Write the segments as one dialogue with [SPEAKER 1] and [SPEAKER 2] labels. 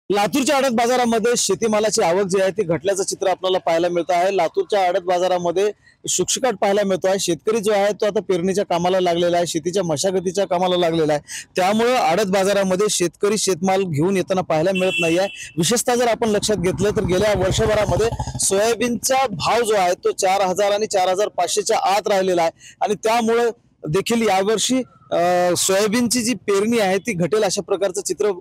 [SPEAKER 1] लातूरच्या आडत बाजारामध्ये शेतीमालाची आवक जी आहे ती घटल्याचं चित्र आपल्याला पाहायला मिळतं आहे। लातूरच्या आडत बाजारामध्ये शुकशुकाट पाहायला मिळतो आहे। शेतकरी जो आहे तो आता पेरणीच्या कामाला लागलेला आहे, शेतीच्या मशागतीच्या कामाला लागलेला आहे। त्यामुळे आडत बाजारामध्ये शेतकरी शेतमाल घेऊन येताना पाहायला मिळत नाही आहे। विशेषतः जर आपण लक्षात घेतलं तर गेल्या वर्षभरामध्ये सोयाबीनचा भाव जो आहे तो 4000 आणि 4500च्या आत राहिलेला आहे आणि त्यामुळे देखील यावर्षी सोयाबीनची जी पेरणी आहे ती घटेल अशा प्रकारचं चित्र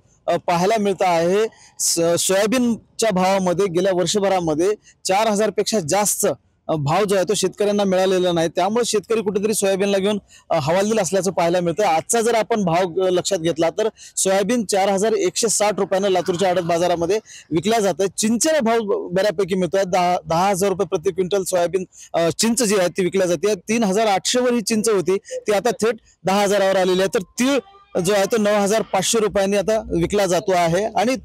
[SPEAKER 1] पाहायला मिळतं आहे। सोयाबीनच्या भावामध्ये गेल्या वर्षभरामध्ये 4000 पेक्षा जास्त भाव जो आहे तो शेतकऱ्यांना मिळालेला नाही, त्यामुळे शेतकरी कुठेतरी सोयाबीनला घेऊन हवालदिल असल्याचं पाहायला मिळतं। आजचा जर आपण भाव लक्षात घेतला तर सोयाबीन 4160 रुपयानं लातूरच्या आडत बाजारामध्ये विकल्या जात आहे। चिंचेला भाव बऱ्यापैकी मिळतोय, 10,000 रुपये प्रति क्विंटल सोयाबीन चिंच जी आहे ती विकल्या जाते। 3800 वर ही चिंच होती ती आता थेट 10,000 वर आलेली आहे। तर तीळ जो आहे तो 9500 रुपयांनी आता विकला जातो आहे आणि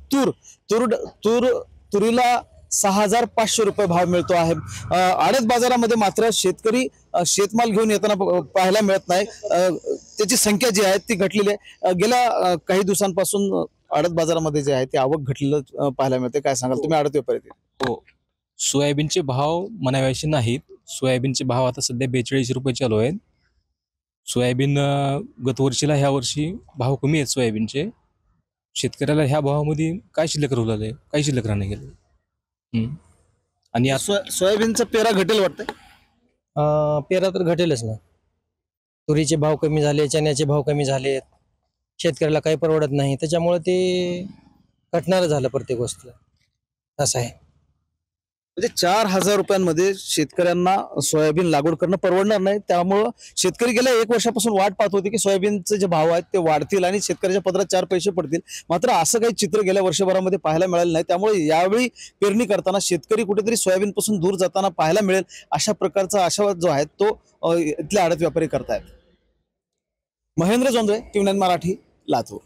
[SPEAKER 1] तुरीला 6500 रुपये भाव मिळतो आहे। आडत बाजारामध्ये मात्र शेतकरी शेतमाल घेऊन येताना पाहायला मिळत नाही, त्याची संख्या जी आहे ती घटलेली आहे। गेल्या काही दिवसांपासून आडत बाजारामध्ये जे आहे ते आवक घटलेलं पाहायला मिळते। काय सांगाल तुम्ही आडत व्यापारी?
[SPEAKER 2] हो, सोयाबीनचे भाव म्हणावेसे नाहीत। सोयाबीनचे भाव आता सध्या 42 रुपये चालू आहेत। सोयाबीन गत वर्षीला ह्या वर्षी भाव कमी आहेत सोयाबीनचे। शेतकऱ्याला ह्या भावामध्ये काय शिल्लक राहिलं, काही शिल्लक राहणे गेलं। आणि
[SPEAKER 1] सोयाबीनचा पेरा घटेल वाटतंय?
[SPEAKER 3] पेरा तर घटेलच ना। तुरीचे भाव कमी झाले, चण्याचे भाव कमी झालेत, शेतकऱ्याला काही परवडत नाही, त्याच्यामुळे ते घटणार झालं प्रत्येक गोष्टीला असं आहे।
[SPEAKER 1] म्हणजे 4000 रुपयांमध्ये शेतकऱ्यांना सोयाबीन लागवड करणं परवडणार नाही, त्यामुळं शेतकरी गेल्या 1 वर्षापासून वाट पाहत होते की सोयाबीनचे जे भाव आहेत ते वाढतील आणि शेतकऱ्याच्या पदरात 4 पैसे पडतील। मात्र असं काही चित्र गेल्या वर्षभरामध्ये पाहायला मिळालं नाही, त्यामुळे यावेळी पेरणी करताना शेतकरी कुठेतरी सोयाबीन पासून दूर जाताना पाहायला मिळेल अशा प्रकारचा आशावाद जो आहे तो इथले आडत व्यापारी करतायत। महेंद्र जोंधळे, टीव्ही 9 मराठी, लातूर।